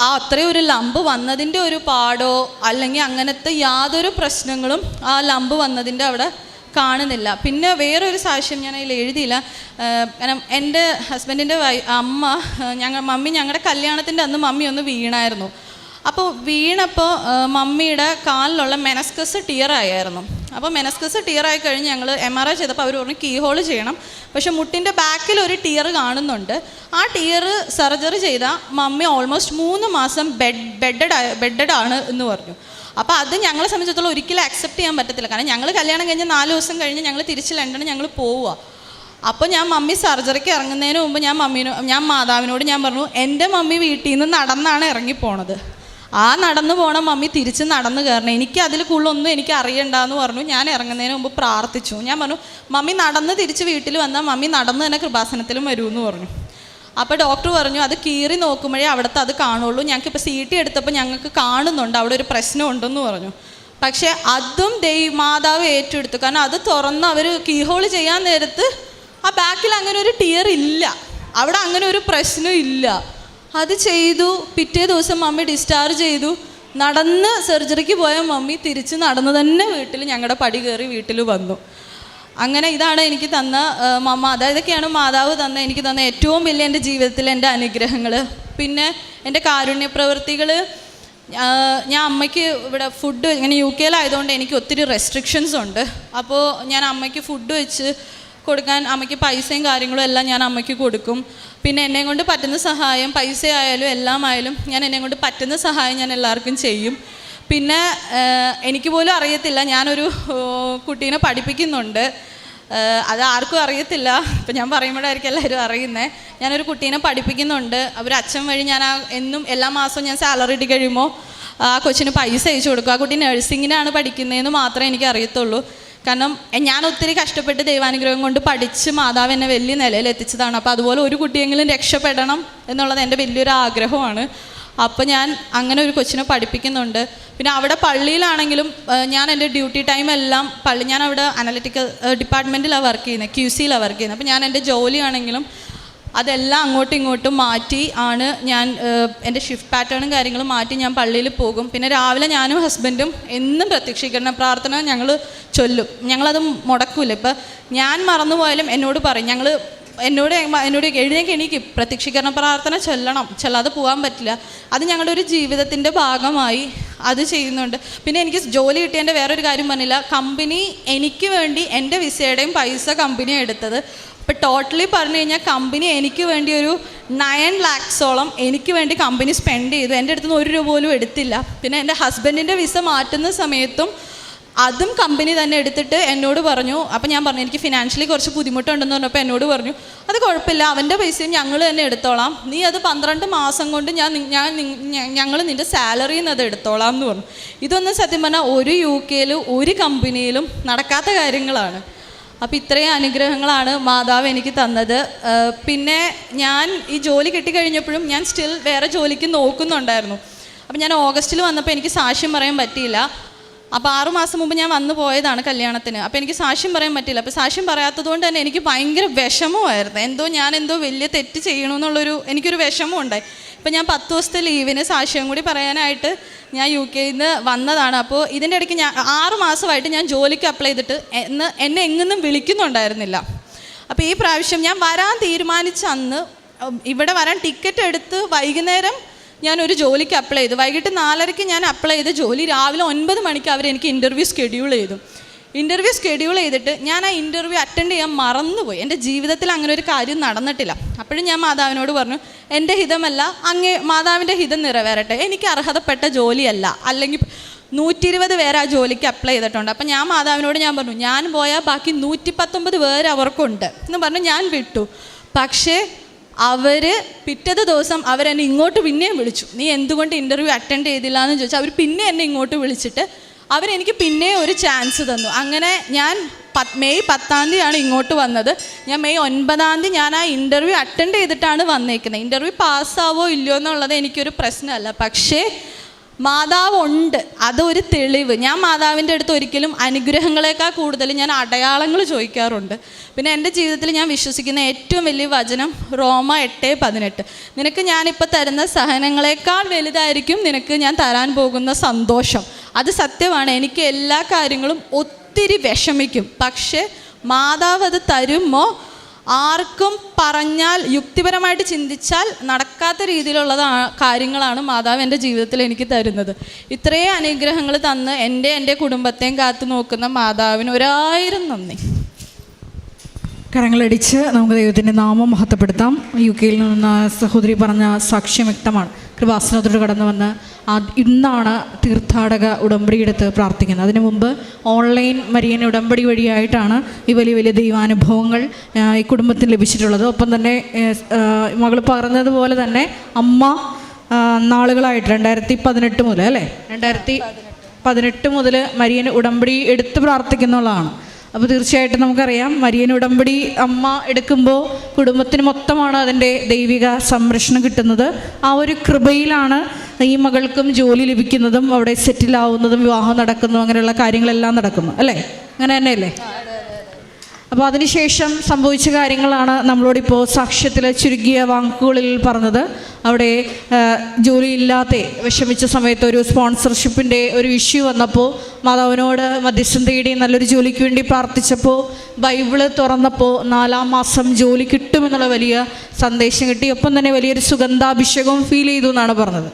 അത്രയും ഒരു ലംബ് വന്നതിൻ്റെ ഒരു പാടോ അല്ലെങ്കിൽ അങ്ങനത്തെ യാതൊരു പ്രശ്നങ്ങളും ആ ലംബ് വന്നതിൻ്റെ അവിടെ കാണുന്നില്ല. പിന്നെ വേറൊരു സാക്ഷ്യം ഞാൻ അതിൽ എഴുതിയില്ല. കാരണം എൻ്റെ ഹസ്ബൻഡിൻ്റെ മമ്മി ഞങ്ങളുടെ കല്യാണത്തിൻ്റെ അന്ന് മമ്മി ഒന്ന് വീണായിരുന്നു. അപ്പോൾ വീണപ്പോൾ മമ്മിയുടെ കാലിലുള്ള മെനസ്കസ് ടിയറായിരുന്നു. അപ്പോൾ മെനസ്കസ് ടിയറായി കഴിഞ്ഞ് ഞങ്ങൾ MRI ചെയ്തപ്പോൾ അവർ പറഞ്ഞു കീ ഹോൾ ചെയ്യണം, പക്ഷേ മുട്ടിൻ്റെ ബാക്കിൽ ഒരു ടിയർ കാണുന്നുണ്ട്. ആ ടിയർ സർജറി ചെയ്താൽ മമ്മി ഓൾമോസ്റ്റ് 3 മാസം ബെഡഡ് ആണ് എന്ന് പറഞ്ഞു. അപ്പോൾ അത് ഞങ്ങളെ സംബന്ധിച്ചിടത്തോളം ഒരിക്കലും അക്സെപ്റ്റ് ചെയ്യാൻ പറ്റത്തില്ല. കാരണം ഞങ്ങൾ കല്യാണം കഴിഞ്ഞ് 4 ദിവസം കഴിഞ്ഞ് ഞങ്ങൾ തിരിച്ച് ലണ്ടനിൽ ഞങ്ങൾ പോവുക. അപ്പോൾ ഞാൻ മമ്മി സർജറിക്ക് ഇറങ്ങുന്നതിന് മുമ്പ് ഞാൻ മാതാവിനോട് ഞാൻ പറഞ്ഞു, എൻ്റെ മമ്മി വീട്ടിൽ നിന്ന് നടന്നാണ് ഇറങ്ങിപ്പോണത്, ആ നടന്നു പോകണം മമ്മി തിരിച്ച് നടന്ന് കയറണം, എനിക്ക് അതിൽ കൂടുതലൊന്നും എനിക്ക് അറിയണ്ടെന്ന് പറഞ്ഞു. ഞാൻ ഇറങ്ങുന്നതിന് മുമ്പ് പ്രാർത്ഥിച്ചു. ഞാൻ പറഞ്ഞു, മമ്മി നടന്ന് തിരിച്ച് വീട്ടിൽ വന്നാൽ മമ്മി നടന്ന് തന്നെ കൃപാസനത്തിലും വരുമെന്ന് പറഞ്ഞു. അപ്പോൾ ഡോക്ടർ പറഞ്ഞു, അത് കീറി നോക്കുമ്പോഴേ അവിടുത്തെ അത് കാണുള്ളൂ, ഞങ്ങൾക്കിപ്പോൾ CT എടുത്തപ്പോൾ ഞങ്ങൾക്ക് കാണുന്നുണ്ട് അവിടെ ഒരു പ്രശ്നമുണ്ടെന്ന് പറഞ്ഞു. പക്ഷേ അതും മാതാവ് ഏറ്റെടുത്തു. കാരണം അത് തുറന്ന് അവർ കീഹോൾ ചെയ്യാൻ നേരത്ത് ആ ബാക്കിൽ അങ്ങനെ ഒരു ടിയർ ഇല്ല, അവിടെ അങ്ങനെ ഒരു പ്രശ്നം ഇല്ല. അത് ചെയ്തു. പിറ്റേ ദിവസം മമ്മി ഡിസ്ചാർജ് ചെയ്തു. നടന്ന് സർജറിക്ക് പോയ മമ്മി തിരിച്ച് നടന്ന് തന്നെ വീട്ടിൽ ഞങ്ങളുടെ പടി കയറി വീട്ടിൽ വന്നു. അങ്ങനെ ഇതാണ് എനിക്ക് തന്ന ഇതൊക്കെയാണ് മാതാവ് എനിക്ക് തന്ന ഏറ്റവും വലിയ എൻ്റെ ജീവിതത്തിലെ എൻ്റെ അനുഗ്രഹങ്ങൾ. പിന്നെ എൻ്റെ കാരുണ്യ പ്രവൃത്തികൾ, ഞാൻ അമ്മയ്ക്ക് ഇവിടെ ഫുഡ് ഇങ്ങനെ UK-ലായതുകൊണ്ട് എനിക്ക് ഒത്തിരി റെസ്ട്രിക്ഷൻസ് ഉണ്ട്. അപ്പോൾ ഞാൻ അമ്മയ്ക്ക് ഫുഡ് വെച്ച് കൊടുക്കാൻ അമ്മയ്ക്ക് പൈസയും കാര്യങ്ങളും എല്ലാം ഞാൻ അമ്മയ്ക്ക് കൊടുക്കും. പിന്നെ എന്നെ കൊണ്ട് പറ്റുന്ന സഹായം, പൈസ ആയാലും എല്ലാം ആയാലും ഞാൻ എന്നെ കൊണ്ട് പറ്റുന്ന സഹായം ഞാൻ എല്ലാവർക്കും ചെയ്യും. പിന്നെ എനിക്ക് പോലും അറിയത്തില്ല, ഞാനൊരു കുട്ടീനെ പഠിപ്പിക്കുന്നുണ്ട്. അത് ആർക്കും അറിയത്തില്ല, ഇപ്പം ഞാൻ പറയുമ്പോഴായിരിക്കും എല്ലാവരും അറിയുന്നത്. ഞാനൊരു കുട്ടീനെ പഠിപ്പിക്കുന്നുണ്ട്. അവർ അച്ഛൻ വഴി ഞാൻ എന്നും എല്ലാ മാസവും ഞാൻ സാലറി ഇട്ട് കഴിയുമ്പോൾ ആ കൊച്ചിന് പൈസ അയച്ചു കൊടുക്കും. ആ കുട്ടി നഴ്സിങ്ങിനാണ് പഠിക്കുന്നതെന്ന് മാത്രമേ എനിക്ക് അറിയത്തുള്ളൂ. കാരണം ഞാൻ ഒത്തിരി കഷ്ടപ്പെട്ട് ദൈവാനുഗ്രഹം കൊണ്ട് പഠിച്ച് മാതാവ് എന്നെ വലിയ നിലയിൽ എത്തിച്ചതാണ്. അപ്പോൾ അതുപോലെ ഒരു കുട്ടിയെങ്കിലും രക്ഷപ്പെടണം എന്നുള്ളത് എൻ്റെ വലിയൊരു ആഗ്രഹമാണ്. അപ്പോൾ ഞാൻ അങ്ങനെ ഒരു കൊച്ചിനെ പഠിപ്പിക്കുന്നുണ്ട്. പിന്നെ അവിടെ പള്ളിയിലാണെങ്കിലും ഞാൻ എൻ്റെ ഡ്യൂട്ടി ടൈം എല്ലാം ഞാൻ അവിടെ അനലിറ്റിക്കൽ ഡിപ്പാർട്ട്മെൻറ്റിലാണ് വർക്ക് ചെയ്യുന്നത്, QCയിലാണ് വർക്ക് ചെയ്യുന്നത്. അപ്പോൾ ഞാൻ എൻ്റെ ജോലിയാണെങ്കിലും അതെല്ലാം അങ്ങോട്ടും ഇങ്ങോട്ടും മാറ്റി ആണ് ഞാൻ എൻ്റെ ഷിഫ്റ്റ് പാറ്റേണും കാര്യങ്ങളും മാറ്റി ഞാൻ പള്ളിയിൽ പോകും. പിന്നെ രാവിലെ ഞാനും ഹസ്ബൻഡും എന്നും പ്രത്യക്ഷീകരണ പ്രാർത്ഥന ഞങ്ങൾ ചൊല്ലും. ഞങ്ങളത് മുടക്കില്ല. ഇപ്പം ഞാൻ മറന്നുപോയാലും എന്നോട് പറയും, എന്നോട് എഴുന്നേക്ക് പ്രത്യക്ഷീകരണ പ്രാർത്ഥന ചൊല്ലാതെ പോകാൻ പറ്റില്ല. അത് ഞങ്ങളുടെ ഒരു ജീവിതത്തിൻ്റെ ഭാഗമായി അത് ചെയ്യുന്നുണ്ട്. പിന്നെ എനിക്ക് ജോലി കിട്ടിയതിൻ്റെ വേറൊരു കാര്യം പറഞ്ഞില്ല, കമ്പനി എനിക്ക് വേണ്ടി എൻ്റെ വിസയുടെയും പൈസ കമ്പനിയാണ് എടുത്തത്. അപ്പോൾ ടോട്ടലി പറഞ്ഞു കഴിഞ്ഞാൽ കമ്പനി എനിക്ക് വേണ്ടി ഒരു 9 lakhs എനിക്ക് വേണ്ടി കമ്പനി സ്പെൻഡ് ചെയ്തു. എൻ്റെ അടുത്ത് നിന്ന് 1 രൂപ പോലും എടുത്തില്ല. പിന്നെ എൻ്റെ ഹസ്ബൻഡിൻ്റെ വിസ മാറ്റുന്ന സമയത്തും അതും കമ്പനി തന്നെ എടുത്തിട്ട് എന്നോട് പറഞ്ഞു. അപ്പോൾ ഞാൻ പറഞ്ഞു എനിക്ക് ഫിനാൻഷ്യലി കുറച്ച് ബുദ്ധിമുട്ടുണ്ടെന്ന് പറഞ്ഞപ്പോൾ എന്നോട് പറഞ്ഞു അത് കുഴപ്പമില്ല, അവൻ്റെ പൈസയും ഞങ്ങൾ തന്നെ എടുത്തോളാം, നീ അത് 12 മാസം കൊണ്ട് ഞങ്ങൾ നിൻ്റെ സാലറിയിൽ നിന്ന് അത് എടുത്തോളാം എന്ന് പറഞ്ഞു. ഇതൊന്നും സത്യം പറഞ്ഞാൽ ഒരു UK-ലും ഒരു കമ്പനിയിലും നടക്കാത്ത കാര്യങ്ങളാണ്. അപ്പോൾ ഇത്രയും അനുഗ്രഹങ്ങളാണ് മാതാവ് എനിക്ക് തന്നത്. പിന്നെ ഞാൻ ഈ ജോലി കിട്ടിക്കഴിഞ്ഞപ്പോഴും ഞാൻ സ്റ്റിൽ വേറെ ജോലിക്ക് നോക്കുന്നുണ്ടായിരുന്നു. അപ്പോൾ ഞാൻ ഓഗസ്റ്റിൽ വന്നപ്പോൾ എനിക്ക് സാക്ഷ്യം പറയാൻ പറ്റിയില്ല. അപ്പോൾ 6 മാസം മുമ്പ് ഞാൻ വന്നു പോയതാണ് കല്യാണത്തിന്. അപ്പോൾ എനിക്ക് സാക്ഷ്യം പറയാൻ പറ്റില്ല. അപ്പോൾ സാക്ഷ്യം പറയാത്തത് കൊണ്ട് തന്നെ എനിക്ക് ഭയങ്കര വിഷമമായിരുന്നു. ഞാൻ വലിയ തെറ്റ് ചെയ്യണമെന്നുള്ളൊരു എനിക്കൊരു വിഷമം ഉണ്ടായി. ഇപ്പം ഞാൻ 10 ദിവസത്തെ ലീവിന് സാക്ഷ്യം കൂടി പറയാനായിട്ട് ഞാൻ UK-യിൽ നിന്ന് വന്നതാണ്. അപ്പോൾ ഇതിൻ്റെ ഇടയ്ക്ക് ഞാൻ 6 മാസമായിട്ട് ഞാൻ ജോലിക്ക് അപ്ലൈ ചെയ്തിട്ട് എന്നെ എങ്ങൊന്നും വിളിക്കുന്നുണ്ടായിരുന്നില്ല. അപ്പോൾ ഈ പ്രാവശ്യം ഞാൻ വരാൻ തീരുമാനിച്ച അന്ന് ഇവിടെ വരാൻ ടിക്കറ്റ് എടുത്ത് വൈകുന്നേരം ഞാനൊരു ജോലിക്ക് അപ്ലൈ ചെയ്തു. വൈകിട്ട് 4:30 ഞാൻ അപ്ലൈ ചെയ്ത ജോലി രാവിലെ 9 മണിക്ക് അവരെനിക്ക് ഇൻ്റർവ്യൂ ഷെഡ്യൂൾ ചെയ്തു. ഇൻ്റർവ്യൂ ഷെഡ്യൂൾ ചെയ്തിട്ട് ഞാൻ ആ ഇൻ്റർവ്യൂ അറ്റൻഡ് ചെയ്യാൻ മറന്നുപോയി. എൻ്റെ ജീവിതത്തിൽ അങ്ങനെ ഒരു കാര്യം നടന്നിട്ടില്ല. അപ്പോഴും ഞാൻ മാതാവിനോട് പറഞ്ഞു, എൻ്റെ ഹിതമല്ല, മാതാവിൻ്റെ ഹിതം നിറവേറട്ടെ, എനിക്ക് അർഹതപ്പെട്ട ജോലിയല്ല, അല്ലെങ്കിൽ 120 പേര് ആ ജോലിക്ക് അപ്ലൈ ചെയ്തിട്ടുണ്ട്. അപ്പം ഞാൻ മാതാവിനോട് ഞാൻ പറഞ്ഞു, ഞാൻ പോയാൽ ബാക്കി 119 പേര് അവർക്കുണ്ട് എന്ന് പറഞ്ഞ് ഞാൻ വിട്ടു. പക്ഷേ പിറ്റത്തെ ദിവസം അവരെന്നെ ഇങ്ങോട്ട് പിന്നെയും വിളിച്ചു, നീ എന്തുകൊണ്ട് ഇൻ്റർവ്യൂ അറ്റൻഡ് ചെയ്തില്ല എന്ന് ചോദിച്ചാൽ അവർ പിന്നെ എന്നെ ഇങ്ങോട്ട് വിളിച്ചിട്ട് അവരെനിക്ക് പിന്നെ ഒരു ചാൻസ് തന്നു. അങ്ങനെ ഞാൻ മെയ് 10 ഇങ്ങോട്ട് വന്നത്. ഞാൻ മെയ് 9 ഞാൻ ആ ഇൻ്റർവ്യൂ അറ്റൻഡ് ചെയ്തിട്ടാണ് വന്നേക്കുന്നത്. ഇൻ്റർവ്യൂ പാസ്സാവോ ഇല്ലയോ എന്നുള്ളത് എനിക്കൊരു പ്രശ്നമല്ല, പക്ഷേ മാതാവ് ഉണ്ട്, അതൊരു തെളിവ്. ഞാൻ മാതാവിൻ്റെ അടുത്ത് ഒരിക്കലും അനുഗ്രഹങ്ങളെക്കാൾ കൂടുതൽ ഞാൻ അടയാളങ്ങൾ ചോദിക്കാറുണ്ട്. പിന്നെ എൻ്റെ ജീവിതത്തിൽ ഞാൻ വിശ്വസിക്കുന്ന ഏറ്റവും വലിയ വചനം റോമ 8:18, നിനക്ക് ഞാനിപ്പോൾ തരുന്ന സഹനങ്ങളെക്കാൾ വലുതായിരിക്കും നിനക്ക് ഞാൻ തരാൻ പോകുന്ന സന്തോഷം. അത് സത്യമാണ്. എനിക്ക് എല്ലാ കാര്യങ്ങളും ഒത്തിരി വിഷമിക്കും, പക്ഷേ മാതാവ് അത് തരുമ്പോൾ ആർക്കും പറഞ്ഞാൽ യുക്തിപരമായിട്ട് ചിന്തിച്ചാൽ നടക്കാത്ത രീതിയിലുള്ള കാര്യങ്ങളാണ് മാതാവ് എൻ്റെ ജീവിതത്തിൽ എനിക്ക് തരുന്നത്. ഇത്രയും അനുഗ്രഹങ്ങൾ തന്ന് എൻ്റെ കുടുംബത്തെയും കാത്തു നോക്കുന്ന മാതാവിന് 1000 നന്ദി. കരങ്ങളടിച്ച് നമുക്ക് ദൈവത്തിൻ്റെ നാമം മഹത്വപ്പെടുത്താം. UK-യിൽ നിന്ന് സഹോദരി പറഞ്ഞ സാക്ഷ്യം വ്യക്തമാണ്. കൃപാസനത്തോട് കടന്നു വന്ന് ഇന്നാണ് തീർത്ഥാടക ഉടമ്പടി എടുത്ത് പ്രാർത്ഥിക്കുന്നത്. അതിനു മുമ്പ് ഓൺലൈൻ മരിയൻ ഉടമ്പടി വഴിയായിട്ടാണ് ഈ വലിയ ദൈവാനുഭവങ്ങൾ ഈ കുടുംബത്തിന് ലഭിച്ചിട്ടുള്ളത്. ഒപ്പം തന്നെ മകൾ പറഞ്ഞതുപോലെ തന്നെ അമ്മ നാളുകളായിട്ട് 2018 മുതൽ 2018 മുതൽ മരിയൻ ഉടമ്പടി എടുത്ത് പ്രാർത്ഥിക്കുന്നുള്ളതാണ്. അപ്പോൾ തീർച്ചയായിട്ടും നമുക്കറിയാം, മരിയൻ ഉടമ്പടി അമ്മ എടുക്കുമ്പോൾ കുടുംബത്തിന് മൊത്തമാണ് അതിൻ്റെ ദൈവിക സംരക്ഷണം കിട്ടുന്നത്. ആ ഒരു കൃപയിലാണ് ഈ മകൾക്കും ജോലി ലഭിക്കുന്നതും അവിടെ സെറ്റിലാവുന്നതും വിവാഹം നടക്കുന്നതും അങ്ങനെയുള്ള കാര്യങ്ങളെല്ലാം നടക്കുന്നു, അല്ലേ? അങ്ങനെ തന്നെയല്ലേ? അപ്പോൾ അതിനുശേഷം സംഭവിച്ച കാര്യങ്ങളാണ് നമ്മളോടിപ്പോൾ സാക്ഷ്യത്തിൽ ചുരുങ്ങിയ വാക്കുകളിൽ പറഞ്ഞത്. അവിടെ ജോലിയില്ലാത്ത വിഷമിച്ച സമയത്ത് ഒരു സ്പോൺസർഷിപ്പിൻ്റെ ഒരു ഇഷ്യൂ വന്നപ്പോൾ മാതാവിനോട് മധ്യസ്ഥം തേടി നല്ലൊരു ജോലിക്ക് വേണ്ടി പ്രാർത്ഥിച്ചപ്പോൾ ബൈബിള് തുറന്നപ്പോൾ 4-ാം മാസം ജോലി കിട്ടുമെന്നുള്ള വലിയ സന്ദേശം കിട്ടി. ഒപ്പം തന്നെ വലിയൊരു സുഗന്ധാഭിഷേകവും ഫീൽ ചെയ്തു എന്നാണ് പറഞ്ഞത്.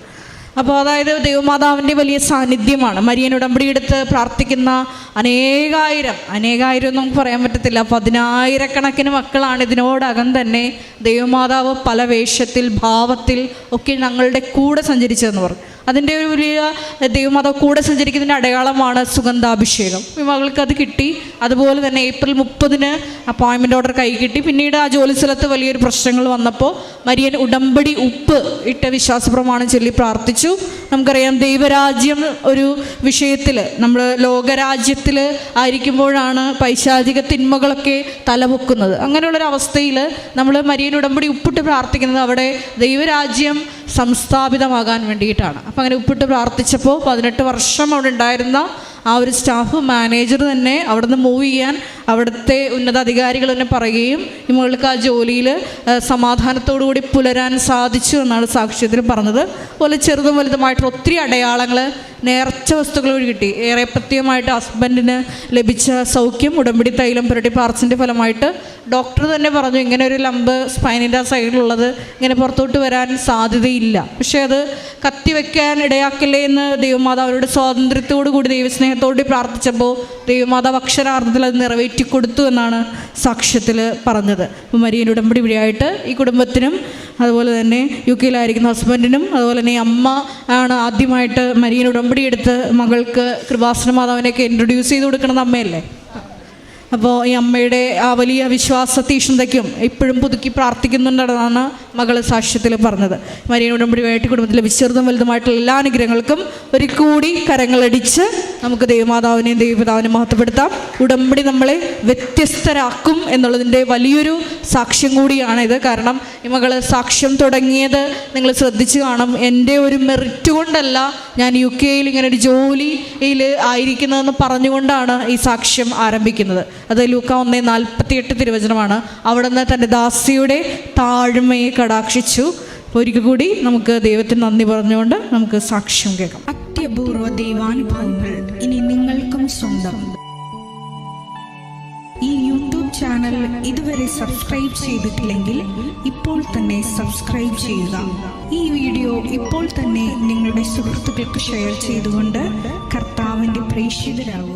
അപ്പോൾ അതായത് ദൈവമാതാവിൻ്റെ വലിയ സാന്നിധ്യമാണ്. മരിയൻ ഉടമ്പടി എടുത്ത് പ്രാർത്ഥിക്കുന്ന അനേകായിരം നമുക്ക് പറയാൻ പറ്റത്തില്ല, 10,000-കണക്കിന് മക്കളാണ് ഇതിനോടകം തന്നെ ദൈവമാതാവ് പല വേഷത്തിൽ, ഭാവത്തിൽ ഒക്കെ ഞങ്ങളുടെ കൂടെ സഞ്ചരിച്ചതെന്ന് പറഞ്ഞു. അതിൻ്റെ ഒരു വലിയ ദൈവമാതാവ് കൂടെ സഞ്ചരിക്കുന്നതിൻ്റെ അടയാളമാണ് സുഗന്ധാഭിഷേകം. മകൾക്ക് അത് കിട്ടി. അതുപോലെ തന്നെ ഏപ്രിൽ 30 അപ്പോയിൻമെൻ്റ് ഓർഡർ കൈ കിട്ടി. പിന്നീട് ആ ജോലി സ്ഥലത്ത് വലിയൊരു പ്രശ്നങ്ങൾ വന്നപ്പോൾ മരിയൻ ഉടമ്പടി ഉപ്പ് ഇട്ട വിശ്വാസപ്രമാണം ചൊല്ലി പ്രാർത്ഥിച്ചു. നമുക്കറിയാം, ദൈവരാജ്യം ഒരു വിഷയത്തിൽ നമ്മൾ ലോകരാജ്യത്തിൽ ആയിരിക്കുമ്പോഴാണ് പൈശാചിക തിന്മകളൊക്കെ തലപൊക്കുന്നത്. അങ്ങനെയുള്ളൊരവസ്ഥയിൽ നമ്മൾ മരിയൻ ഉടമ്പടി ഉപ്പിട്ട് പ്രാർത്ഥിക്കുന്നത് അവിടെ ദൈവരാജ്യം സംസ്ഥാപിതമാകാൻ വേണ്ടിയിട്ടാണ്. അപ്പം അങ്ങനെ ഉപ്പിട്ട് പ്രാർത്ഥിച്ചപ്പോൾ 18 വർഷം അവിടെ ഉണ്ടായിരുന്ന ആ ഒരു സ്റ്റാഫ് മാനേജർ തന്നെ അവിടെ നിന്ന് മൂവ് ചെയ്യാൻ അവിടുത്തെ ഉന്നത അധികാരികൾ തന്നെ പറയുകയും ഈ മകൾക്ക് ആ ജോലിയിൽ സമാധാനത്തോടു കൂടി പുലരാൻ സാധിച്ചു എന്നാണ് സാക്ഷ്യത്തിൽ പറഞ്ഞത്. അതുപോലെ ചെറുതും വലുതുമായിട്ടുള്ള ഒത്തിരി അടയാളങ്ങൾ നേർച്ച വസ്തുക്കൾ വഴി കിട്ടി. ഏറെ പ്രത്യേകമായിട്ട് ഹസ്ബൻഡിന് ലഭിച്ച സൗഖ്യം ഉടമ്പടി തൈലം പുരട്ടി പ്രാർത്ഥിച്ചതിൻ്റെ ഫലമായിട്ട് ഡോക്ടർ തന്നെ പറഞ്ഞു, ഇങ്ങനെ ഒരു ലംബ് സ്പൈനിൻ്റെ സൈഡിലുള്ളത് ഇങ്ങനെ പുറത്തോട്ട് വരാൻ സാധ്യതയില്ല, പക്ഷേ അത് കത്തിവെക്കാൻ ഇടയാക്കില്ലേ എന്ന് ദൈവമാതാവിനോട് സ്വാതന്ത്ര്യത്തോടു കൂടി ദൈവസ്നേഹത്തോട് പ്രാർത്ഥിച്ചപ്പോൾ ദൈവമാതാവ് അക്ഷരാർത്ഥത്തിൽ അത് നിറവേറ്റിക്കൊടുത്തു എന്നാണ് സാക്ഷ്യത്തിൽ പറഞ്ഞത്. അപ്പോൾ മരിയൻ ഉടമ്പടി വഴിയായിട്ട് ഈ കുടുംബത്തിനും അതുപോലെ തന്നെ UK യിലായിരിക്കുന്ന ഹസ്ബൻഡിനും അതുപോലെ തന്നെ അമ്മ ആണ് ആദ്യമായിട്ട് മരിയൻ ഉടമ്പടി എടുത്ത് മകൾക്ക് കൃപാസന മാതാവിനെയൊക്കെ ഇൻട്രൊഡ്യൂസ് ചെയ്ത് കൊടുക്കുന്നത് അമ്മയല്ലേ. അപ്പോൾ ഈ അമ്മയുടെ ആ വലിയ വിശ്വാസ തീഷ്ണതയ്ക്കും ഇപ്പോഴും പുതുക്കി പ്രാർത്ഥിക്കുന്നുണ്ടെന്നാണ് മകൾ സാക്ഷ്യത്തിൽ പറഞ്ഞത്. മരിയൻ ഉടമ്പടി വഴിയായിട്ട് കുടുംബത്തിലെ ചെറുതും വലുതുമായിട്ടുള്ള എല്ലാ അനുഗ്രഹങ്ങൾക്കും ഒരു കൂടി കരങ്ങളടിച്ച് നമുക്ക് ദൈവമാതാവിനെയും ദൈവപിതാവിനെയും മഹത്വപ്പെടുത്താം. ഉടമ്പടി നമ്മളെ വ്യത്യസ്തരാക്കും എന്നുള്ളതിൻ്റെ വലിയൊരു സാക്ഷ്യം കൂടിയാണ് ഇത്. കാരണം ഈ മകൾ സാക്ഷ്യം തുടങ്ങിയത് നിങ്ങൾ ശ്രദ്ധിച്ച് കാണും. എൻ്റെ ഒരു മെറിറ്റ് കൊണ്ടല്ല ഞാൻ UK യിൽ ഇങ്ങനെ ഒരു ജോലിയിൽ ആയിരിക്കുന്നതെന്ന് പറഞ്ഞുകൊണ്ടാണ് ഈ സാക്ഷ്യം ആരംഭിക്കുന്നത്. അത് ലൂക്ക 1:48 തിരുവചനമാണ്. അവിടെ നിന്ന് തൻ്റെ ദാസിയുടെ താഴ്മയെ കടാക്ഷിച്ചു. ഒരിക്കൽ കൂടി നമുക്ക് ദൈവത്തിന് നന്ദി പറഞ്ഞുകൊണ്ട് നമുക്ക് സാക്ഷ്യം കേൾക്കാം. അത്യപൂർവ ദൈവാനുഭവങ്ങൾ ഇനി നിങ്ങൾക്കും സ്വന്തം. ഈ യൂട്യൂബ് ചാനൽ ഇതുവരെ സബ്സ്ക്രൈബ് ചെയ്തിട്ടില്ലെങ്കിൽ ഇപ്പോൾ തന്നെ സബ്സ്ക്രൈബ് ചെയ്യുക. ഈ വീഡിയോ ഇപ്പോൾ തന്നെ നിങ്ങളുടെ സുഹൃത്തുക്കൾക്ക് ഷെയർ ചെയ്തുകൊണ്ട് കർത്താവിൻ്റെ പ്രേക്ഷിതരാകുക.